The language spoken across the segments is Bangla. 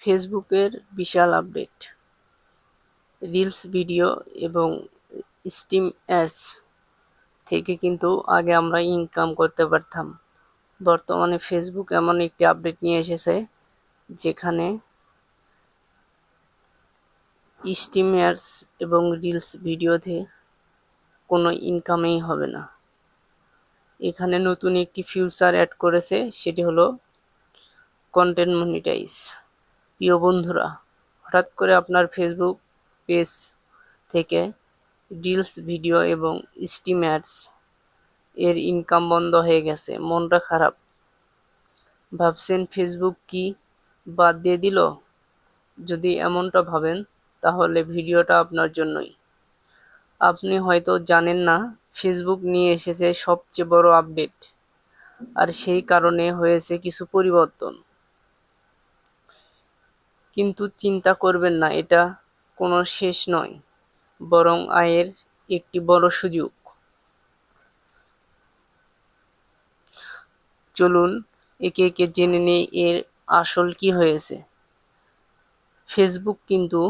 ফেসবুকের বিশাল আপডেট। রিলস ভিডিও এবং স্ট্রিম অ্যাডস থেকে কিন্তু আগে আমরা ইনকাম করতে পারতাম। বর্তমানে ফেসবুক এমন একটি আপডেট নিয়ে এসেছে যেখানে স্ট্রিম অ্যাডস এবং রিলস ভিডিওতে কোনো ইনকামই হবে না। এখানে নতুন একটি ফিউচার অ্যাড করেছে, সেটি হলো কন্টেন্ট মনিটাইজ। প্রিয় বন্ধুরা, হঠাৎ করে আপনার ফেসবুক পেজ থেকে রিলস ভিডিও এবং স্ট্রিম অ্যাডস এর ইনকাম বন্ধ হয়ে গেছে। মনটা খারাপ। ভাবছেন ফেসবুক কি বাদ দিয়ে দিল? যদি এমনটা ভাবেন তাহলে ভিডিওটা আপনার জন্যই। আপনি হয়তো জানেন না, ফেসবুক নিয়ে এসেছে সবচেয়ে বড় আপডেট, আর সেই কারণে হয়েছে কিছু পরিবর্তন। কিন্তু চিন্তা করবেন না, এটা কোনো শেষ নয়, বরং আয়ের একটি বড় সুযোগ। চলুন একে একে জেনে নেই এর আসল কি হয়েছে। ফেসবুক কিন্তু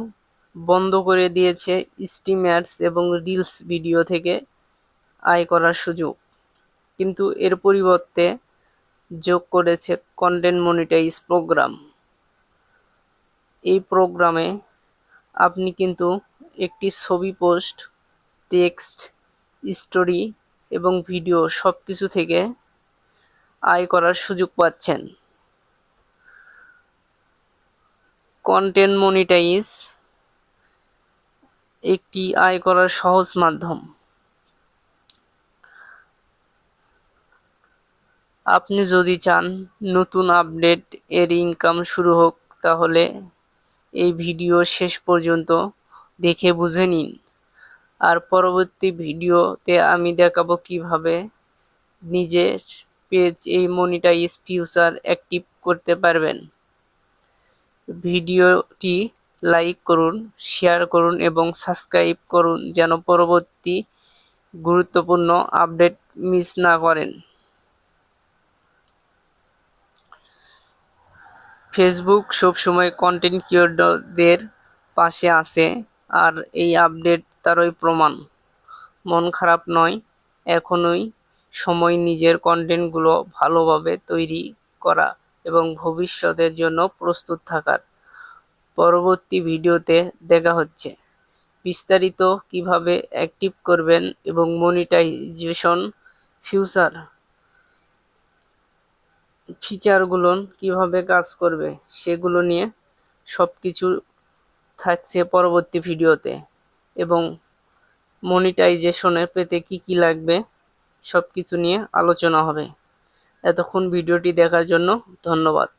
বন্ধ করে দিয়েছে স্ট্রিম অ্যাডস এবং রিলস ভিডিও থেকে আয় করার সুযোগ, কিন্তু এর পরিবর্তে যোগ করেছে কন্টেন্ট মনিটাইজ প্রোগ্রাম। এই প্রোগ্রামে আপনি কিন্তু একটি ছবি পোস্ট, টেক্সট, স্টোরি এবং ভিডিও সবকিছু থেকে আয় করার সুযোগ পাচ্ছেন। কন্টেন্ট মনিটাইজ একটি আয় করার সহজ মাধ্যম। আপনি যদি চান নতুন আপডেট এর ইনকাম শুরু হোক, তাহলে এই ভিডিও শেষ পর্যন্ত দেখে বুঝে নিন। আর পরবর্তী ভিডিওতে আমি দেখাবো কিভাবে নিজের পেজ এই মনিটাইজ ফিউচার অ্যাক্টিভ করতে পারবেন। ভিডিওটি লাইক করুন, শেয়ার করুন এবং সাবস্ক্রাইব করুন যেন পরবর্তী গুরুত্বপূর্ণ আপডেট মিস না করেন। ফেসবুক সবসময় কন্টেন্ট ক্রিয়েটরদের পাশে আছে, আর এই আপডেট তারই প্রমাণ। মন খারাপ নয়, এখনই সময় নিজের কন্টেন্টগুলো ভালোভাবে তৈরি করা এবং ভবিষ্যতের জন্য প্রস্তুত থাকার। পরবর্তী ভিডিওতে দেখা হচ্ছে বিস্তারিত কিভাবে অ্যাক্টিভ করবেন এবং মনিটাইজেশন ফিচারগুলো কিভাবে কাজ করবে সেগুলো নিয়ে সবকিছু থাকছে পরবর্তী ভিডিওতে, এবং মনিটাইজেশনে পেতে কি লাগবে সবকিছু নিয়ে আলোচনা হবে। এতক্ষণ ভিডিওটি দেখার জন্য ধন্যবাদ।